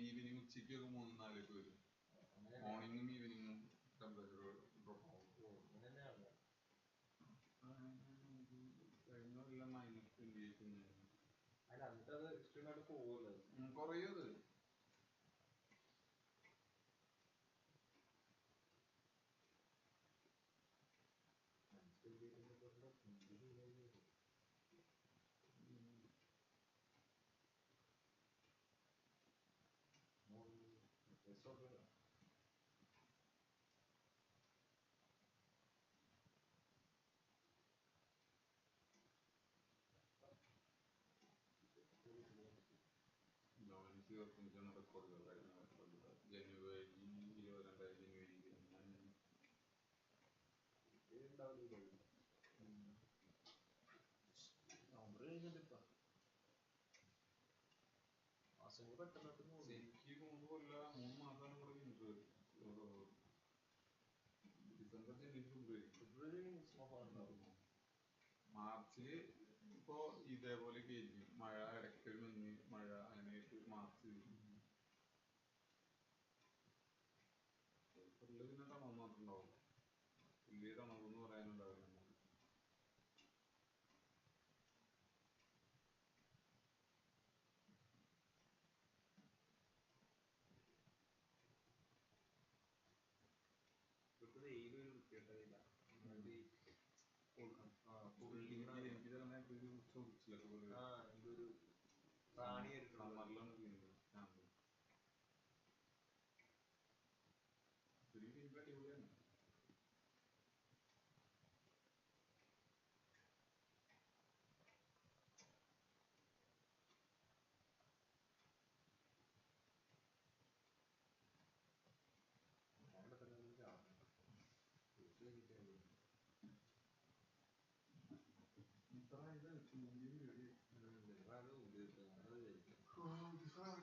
ഈവനിങ് ഉച്ചയ്ക്കൊക്കെ 3-4 വരും. മോർണിംഗും ഈവനിങ്ങും ടെമ്പറേച്ചർ ഡ്രോപ്പ് ആവും. കഴിഞ്ഞ കൊല്ലം -28 കുറയത്. software. ലോറൻസ് 25 റെക്കോർഡുകൾ കഴിഞ്ഞ ജനുവരി 22 ജനുവരി നവംബർ കഴിഞ്ഞിട്ട് ഇപ്പൊ മാസങ്ങൾ പെട്ടെന്ന് പോകും. എനിക്ക് 3 കൊല്ലം 3 മാസമാണ് കൂടെ കഴിഞ്ഞിട്ട് ഡിസംബർ ജനുവരി ഫെബ്രുവരി മാർച്ചില് ഇപ്പൊ ഇതേപോലെ ആയിരിക്കും. മഴ ഇടയ്ക്ക് നിന്ന് മഴ അങ്ങനെ മാർച്ച് ഏപ്രില് പിന്നെ തണവ് മാത്രം ഉണ്ടാവും. വലിയ തണവെന്ന് പറയാനുണ്ടാവില്ല. ഇവിടുത്തെ വെയിൽ ഒരു വൃത്തിയുണ്ടാവില്ല. എനിക്ക് തന്നെ ഒരു ചൊറിച്ചിലൊക്കെ പോലെ എന്തൊരു പ്രാണിയായിട്ട് സമ്മറിലാണ് ചെയ്യുന്നത്. എനിക്ക് അടിപൊളിയാണ്.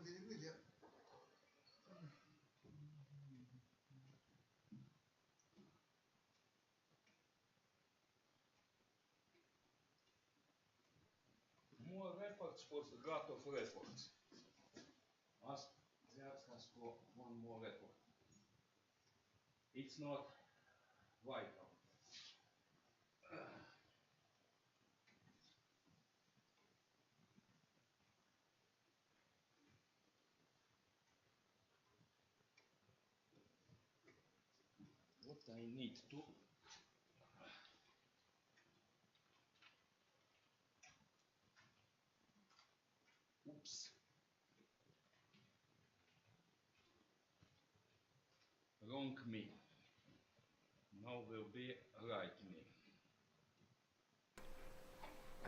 ചെയ്യുന്നില്ല. More reports for the God of reports. Ask the us for one more report. It's not vital. What I need to oops. Wrong me. Now will be right me.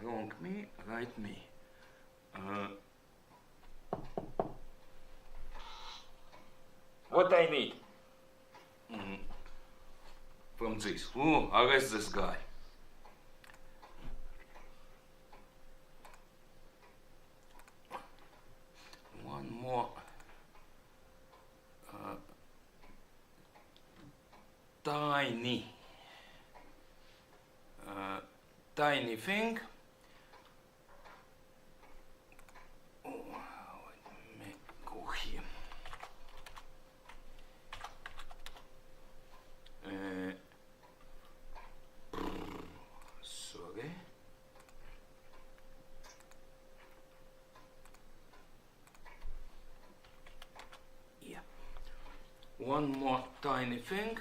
Wrong me, right me. What I need from this? Arrest this guy. One more tiny thing. Let me go here. Sorry. Yeah. One more tiny thing.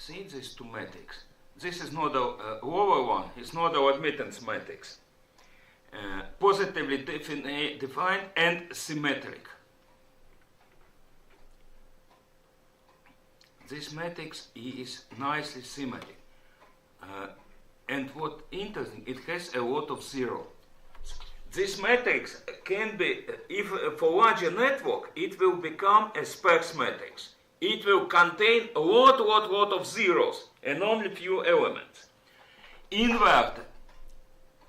See these two matrix. This is not the lower one. It's not our admittance matrix. Positively defined and symmetric. This matrix is nicely symmetric. And what interesting, it has a lot of zero. This matrix can be, if for larger network, it will become a sparse matrix. It will contain a lot of zeros and only few elements. Invert,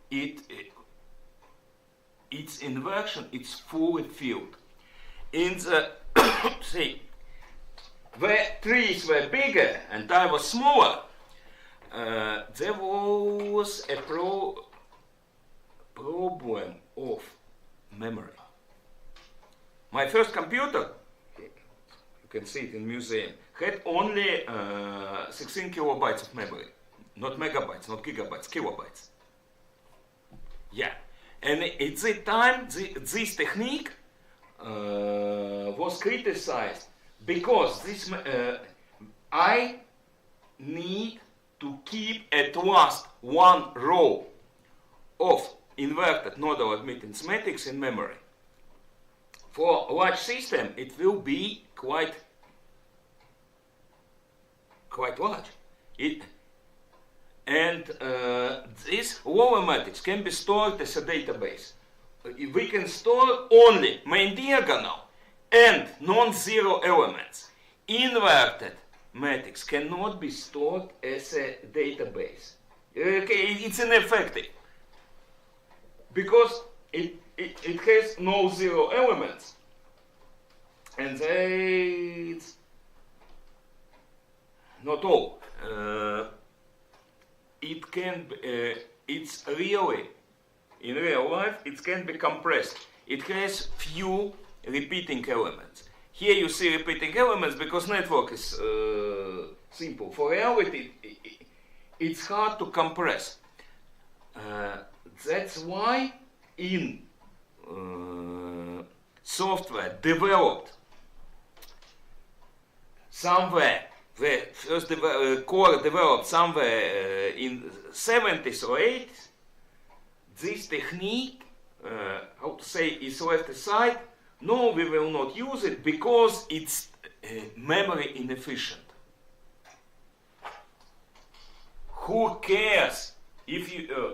its inversion, it's fully filled. In the, see, where trees were bigger and I was smaller, there was a problem of memory. My first computer, you can see it in museum, had only 16 kilobytes of memory. Not megabytes, not gigabytes, kilobytes. Yeah. And at the time, this technique was criticized because this I need to keep at last one row of inverted nodal admittance matrix in memory. For large system, it will be quite large. This lower matrix can be stored as a database. We can store only main diagonal and non-zero elements. Inverted matrix cannot be stored as a database. Okay, it's ineffective because it has no zero elements, and it's not all. It can it's really in real life it can be compressed. It has few repeating elements. Here you see repeating elements because network is simple. For reality, it's hard to compress. That's why in software developed somewhere, the first core developed somewhere in 70s or 80s, this technique, how to say, is left aside. No, we will not use it because it's memory inefficient. Who cares if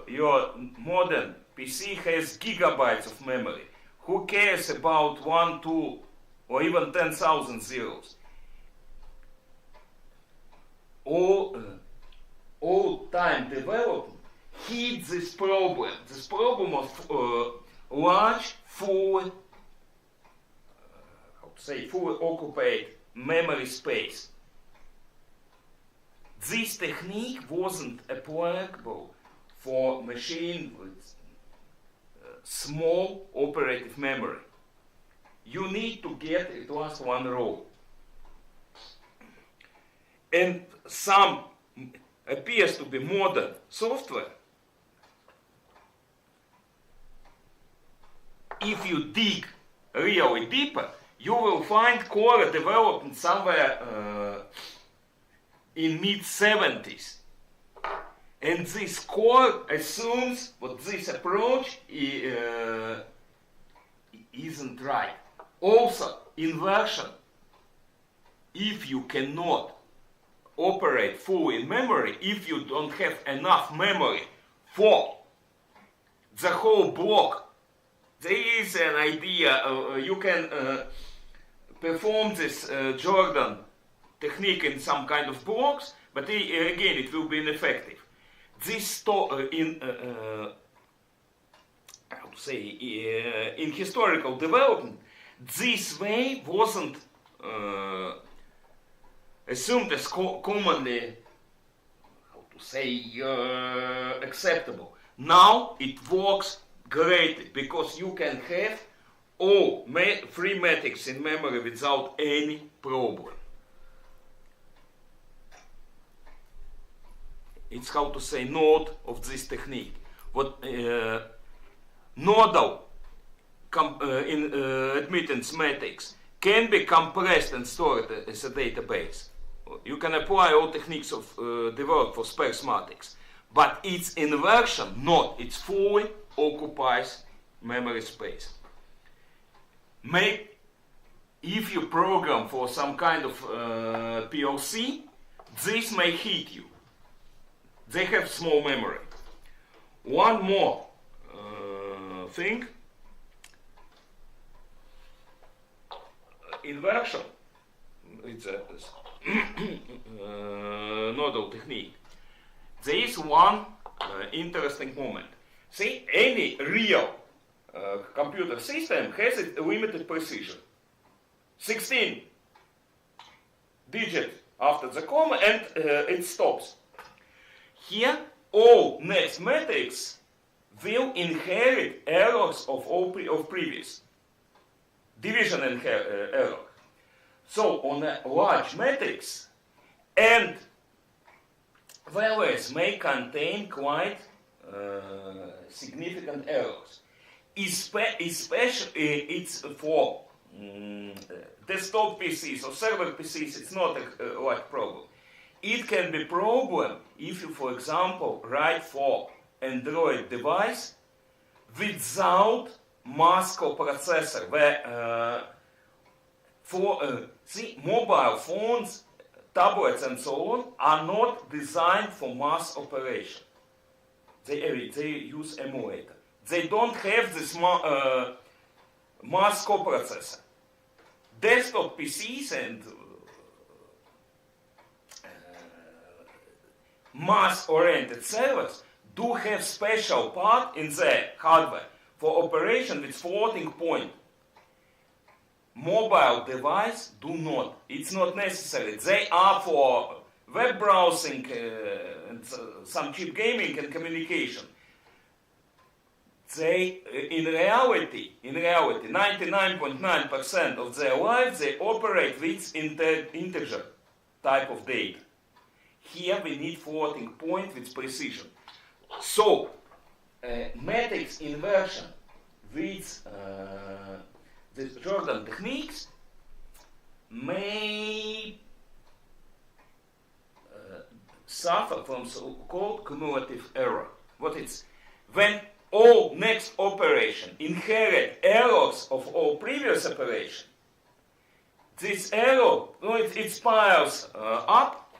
your modern PC has gigabytes of memory? Who cares about 1, 2, or even 10,000 zeros? All time development hid this problem of large, fully occupied memory space. This technique wasn't applicable for machine with small operative memory. You need to get at least one row. And some appears to be modern software. If you dig really deeper, you will find Core development somewhere in mid-70s. And this Core assumes that this approach isn't right. Also, inversion, if you cannot operate fully in memory, if you don't have enough memory for the whole block, there is an idea, you can perform this Jordan technique in some kind of blocks, but again it will be ineffective. This in historical development, this way wasn't assumed as commonly, acceptable. Now it works greatly because you can have all three metrics in memory without any problem. It's node of this technique. What nodal admittance matrix can be compressed and stored as a database. You can apply all techniques of developed for sparse matrix, but its inversion not. It fully occupies memory space. If you program for some kind of PLC, this may hit you. They have small memory. One more thing. Inversion. It's a nodal technique. There is one interesting moment. See, any real computer system has a limited precision. 16 digits after the comma and it stops. Here, all next metrics will inherit errors of previous. Division error. So on a large matrix, and values may contain quite significant errors. Especially it's for desktop PCs or server PCs, it's not a large problem. It can be a problem if you, for example, write for Android device without mass coprocessor. Where see, mobile phones, tablets and so on are not designed for mass operation. They use emulator. They don't have this mass coprocessor. Desktop PCs and mass-oriented servers do have special part in their hardware for operation with floating point. Mobile device do not. It's not necessary. They are for web browsing and some cheap gaming and communication. They, in reality, 99.9% of their life, they operate with integer type of data. Here we need floating point with precision. So, matrix inversion with the Jordan techniques may suffer from so-called cumulative error. What is? When all next operation inherit errors of all previous operation, this error, it spirals up.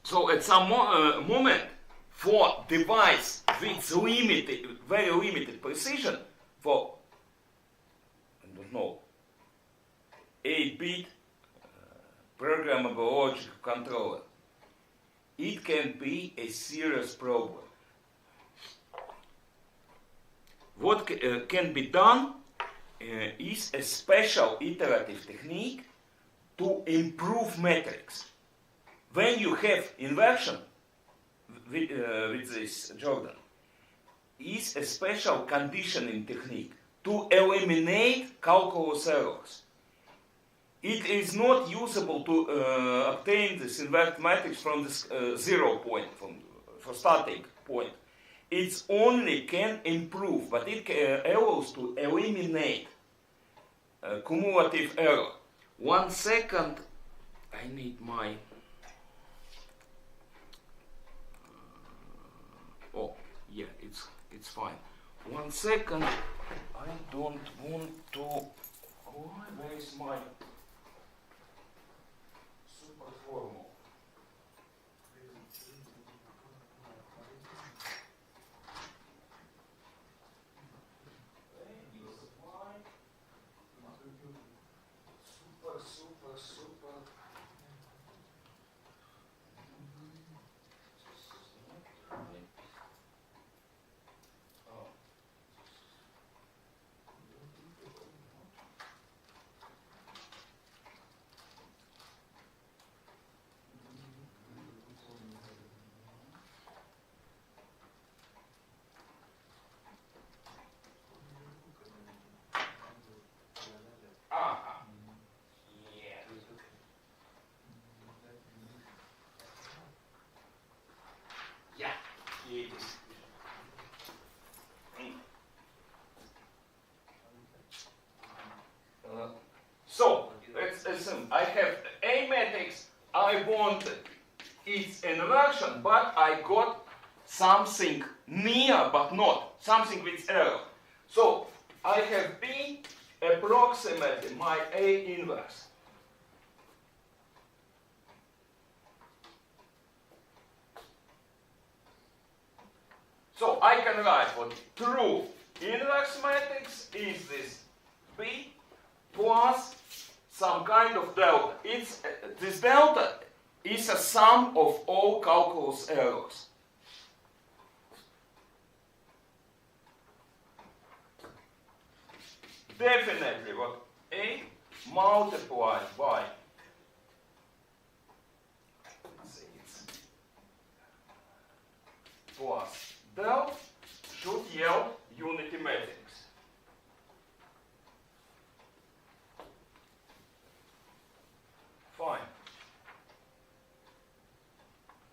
So at some moment, for device with limited, very limited precision, for, I don't know, 8-bit programmable logic controller, it can be a serious problem. What can be done is a special iterative technique to improve metrics. When you have inversion with this Jordan, is a special conditioning technique to eliminate calculus errors. It is not usable to obtain this invert matrix from this 0 point, for starting point. It only can improve, but it allows to eliminate cumulative error. 1 second, I need my... oh, yeah, it's fine. 1 second, I don't want to... oh, where is my super formula? Super. So, let's assume I have a matrix, I want its inversion, but I got something near but not, something with error. So, I have B approximately my A inverse. So, I can write what true inverse matrix is this B plus some kind of delta. This delta is a sum of all calculus errors. Definitely what A multiplied by, let's say it's plus del should yield unity matrix. Fine.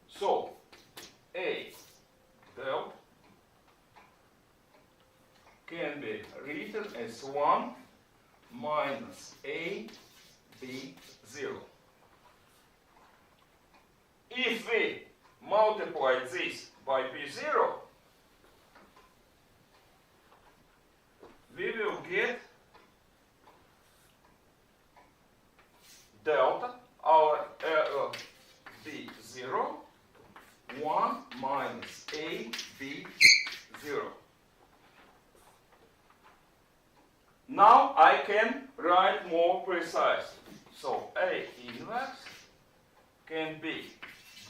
So, A del can be written as 1 minus A B 0. If we multiply this by B0, we will get delta, our error B0, 1 minus A B0. Now I can write more precisely. So A inverse can be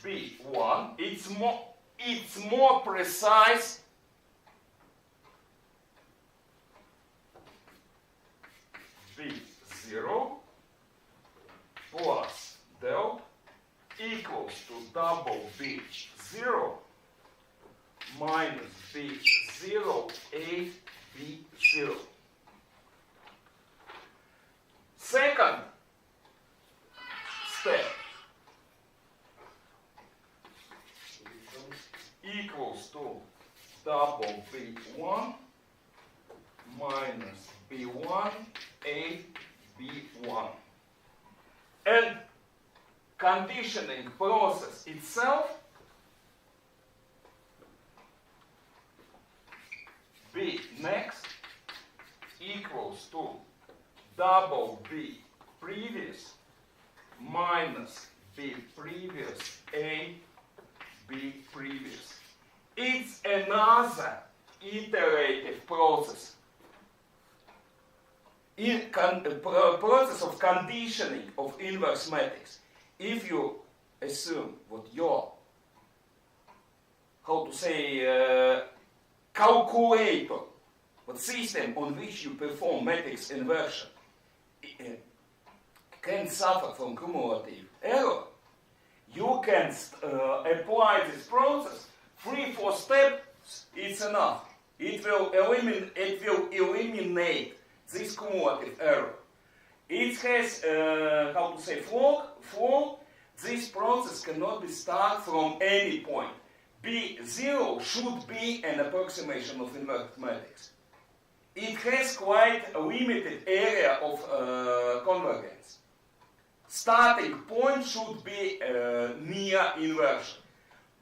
B1. It's more precise B0 plus del equals to double B0 minus B0 A B0. Second step equals to double B1 minus B1 A B1. And conditioning process itself B next equals to double B previous minus B previous A B previous. It's another iterative process. Process of conditioning of inverse matrix. If you assume what your, calculator, what system on which you perform matrix inversion can suffer from cumulative error, you can apply this process. 3-4 steps, it's enough. It will eliminate this cumulative error. It has, flaw. This process cannot be started from any point. B0 should be an approximation of inverted matrix. It has quite a limited area of convergence. Starting point should be near inversion.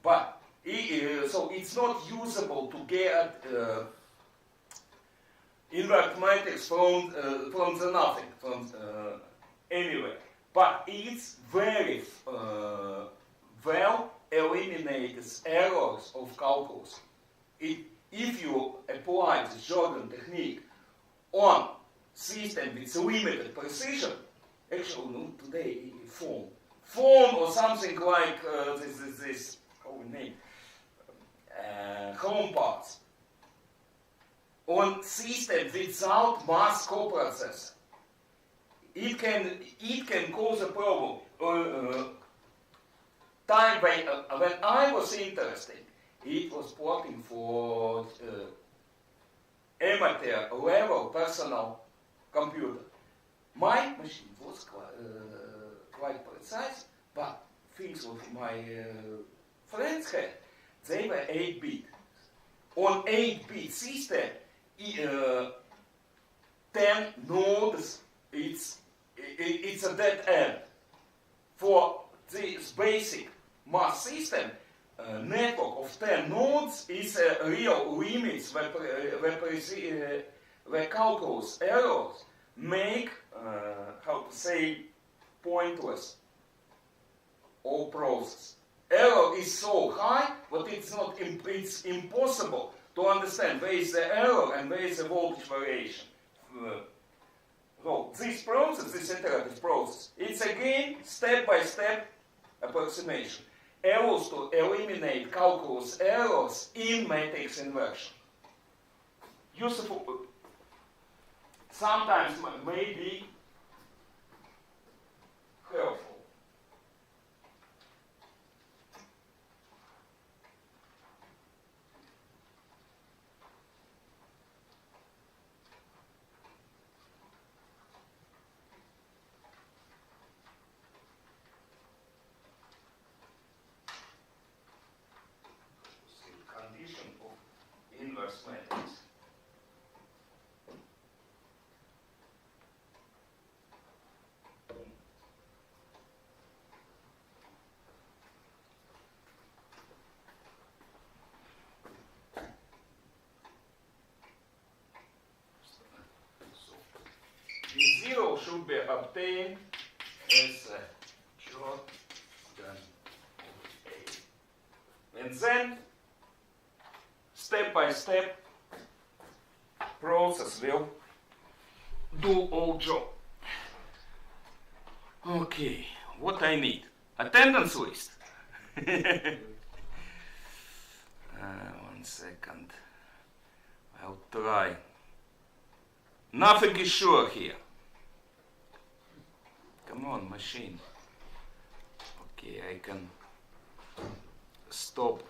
But so it's not usable to get invert matrix from the nothing, from anywhere. But it's very well eliminates errors of calculus. If you apply the Jordan technique on system with limited precision, actually today form or something like this how we name home parts on system without mass coprocessor, it can cause a problem. When I was interested, it was plotting for amateur level personal computer. My machine was quite precise, but things of my friends had, they were 8-bit. On 8-bit system, 10 nodes, it's a dead end. For this basic math system, network of 10 nodes is a real limit where calculus errors make, pointless all process. Error is so high that it's impossible to understand where is the error and where is the voltage variation. So this process, this iterative process, it's again step-by-step approximation. Allows to eliminate calculus errors in matrix inversion. Useful, sometimes may be helpful. Condition of inverse matrix. zero should be obtained as a shotgun of A. And then, step by step, process will do all job. Okay, what I need? Attendance list. 1 second. I'll try. Nothing is sure here. Come on, machine. Okay, I can stop